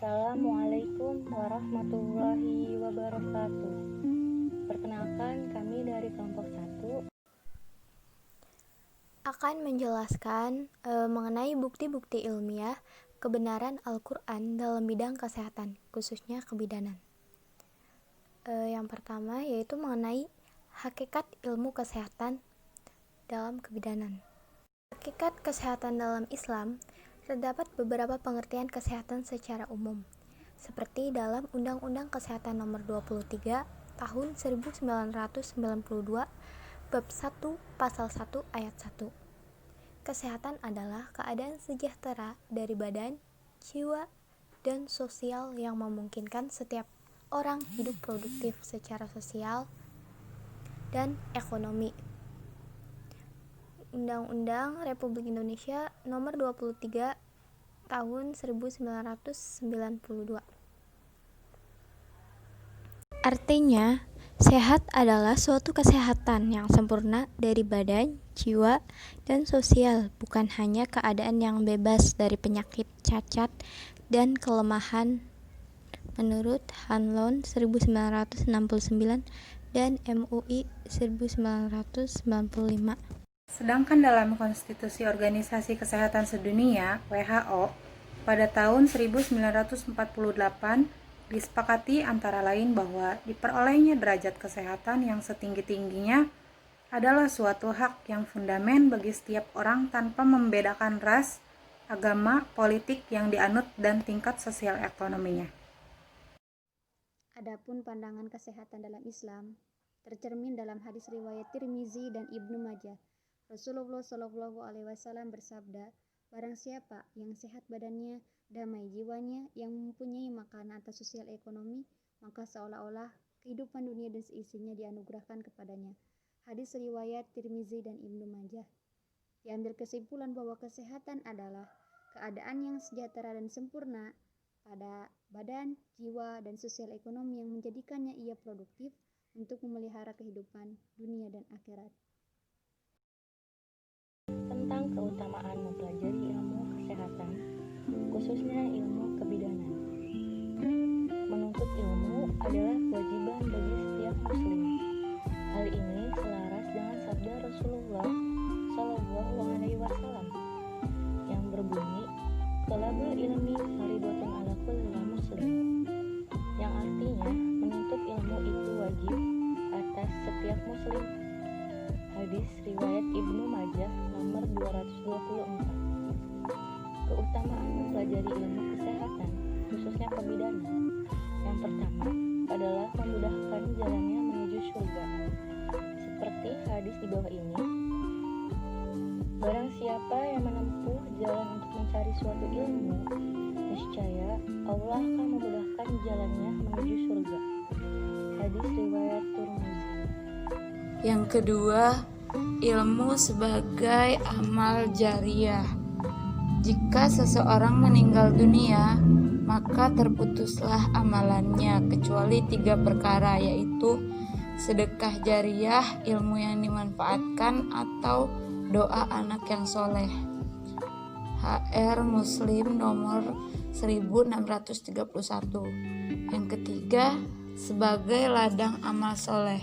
Assalamualaikum warahmatullahi wabarakatuh. Perkenalkan, kami dari kelompok 1 akan menjelaskan mengenai bukti-bukti ilmiah kebenaran Al-Quran dalam bidang kesehatan, khususnya kebidanan. Yang pertama yaitu mengenai hakikat ilmu kesehatan dalam kebidanan. Hakikat kesehatan dalam Islam terdapat beberapa pengertian kesehatan secara umum, seperti dalam Undang-Undang Kesehatan Nomor 23 Tahun 1992 Bab 1 Pasal 1 Ayat 1. Kesehatan adalah keadaan sejahtera dari badan, jiwa, dan sosial yang memungkinkan setiap orang hidup produktif secara sosial dan ekonomi. Undang-Undang Republik Indonesia Nomor 23 Tahun 1992. Artinya, sehat adalah suatu kesehatan yang sempurna dari badan, jiwa, dan sosial, bukan hanya keadaan yang bebas dari penyakit, cacat, dan kelemahan menurut Hanlon 1969 dan MUI 1995. Sedangkan dalam Konstitusi Organisasi Kesehatan Sedunia (WHO) pada tahun 1948 disepakati antara lain bahwa diperolehnya derajat kesehatan yang setinggi-tingginya adalah suatu hak yang fundamen bagi setiap orang tanpa membedakan ras, agama, politik yang dianut dan tingkat sosial ekonominya. Adapun pandangan kesehatan dalam Islam tercermin dalam hadis riwayat Tirmizi dan Ibnu Majah. Rasulullah Shallallahu Alaihi Wasallam bersabda, barang siapa yang sehat badannya, damai jiwanya, yang mempunyai makanan atau sosial ekonomi, maka seolah-olah kehidupan dunia dan seisinya dianugerahkan kepadanya. Hadis riwayat Tirmizi dan Ibnu Majah. Diambil kesimpulan bahwa kesehatan adalah keadaan yang sejahtera dan sempurna pada badan, jiwa, dan sosial ekonomi yang menjadikannya ia produktif untuk memelihara kehidupan dunia dan akhirat. tentang keutamaan mempelajari ilmu kesehatan, khususnya ilmu kebidanan. Menuntut ilmu adalah kewajiban bagi setiap muslim. Hal ini selaras dengan sabda Rasulullah Shallallahu Alaihi Wasallam yang berbunyi, "Thalabul ilmi fardhatun 'ala kulli muslim," yang artinya menuntut ilmu itu wajib atas setiap muslim. Hadis riwayat Ibnu Majah nomor 224. Keutamaan mempelajari ilmu kesehatan, khususnya kebidanan. Yang pertama adalah memudahkan jalannya menuju surga. Seperti hadis di bawah ini, barang siapa yang menempuh jalan untuk mencari suatu ilmu, niscaya Allah akan memudahkan jalannya menuju surga. Hadis riwayat Tirmizi. Yang kedua, ilmu sebagai amal jariyah. Jika seseorang meninggal dunia, maka terputuslah amalannya kecuali 3 perkara, yaitu sedekah jariyah, ilmu yang dimanfaatkan, atau doa anak yang soleh. HR Muslim nomor 1631. Yang ketiga, sebagai ladang amal soleh.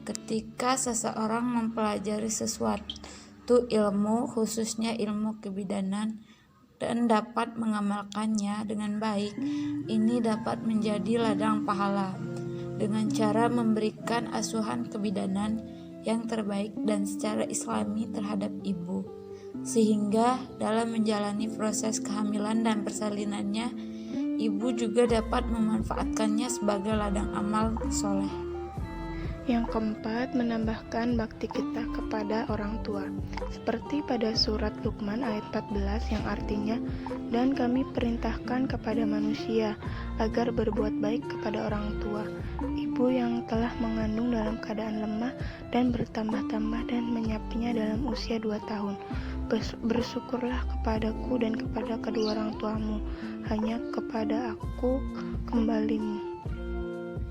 Ketika seseorang mempelajari sesuatu ilmu, khususnya ilmu kebidanan, dan dapat mengamalkannya dengan baik, ini dapat menjadi ladang pahala dengan cara memberikan asuhan kebidanan yang terbaik dan secara islami terhadap ibu, sehingga dalam menjalani proses kehamilan dan persalinannya, ibu juga dapat memanfaatkannya sebagai ladang amal soleh. Yang keempat, menambahkan bakti kita kepada orang tua. Seperti pada surat Luqman ayat 14 yang artinya, dan kami perintahkan kepada manusia agar berbuat baik kepada orang tua. Ibu yang telah mengandung dalam keadaan lemah dan bertambah-tambah dan menyapinya dalam usia 2 tahun. Bersyukurlah kepadaku dan kepada kedua orang tuamu, hanya kepada aku kembalimu.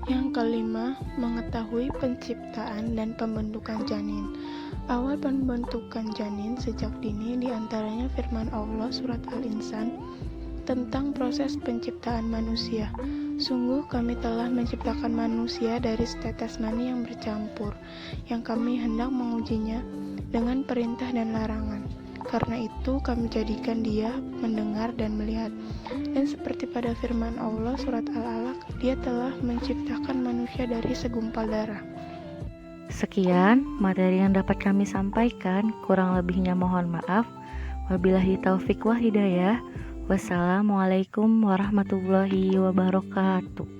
Yang kelima, mengetahui penciptaan dan pembentukan janin. Awal pembentukan janin sejak dini diantaranya firman Allah surat Al-Insan tentang proses penciptaan manusia. Sungguh kami telah menciptakan manusia dari setetes mani yang bercampur, yang kami hendak mengujinya dengan perintah dan larangan. Karena itu kami jadikan dia mendengar dan melihat. Dan seperti pada firman Allah surat Al-Alaq, dia telah menciptakan manusia dari segumpal darah. Sekian materi yang dapat kami sampaikan, kurang lebihnya mohon maaf. Wabillahi taufik wa hidayah. Wassalamualaikum warahmatullahi wabarakatuh.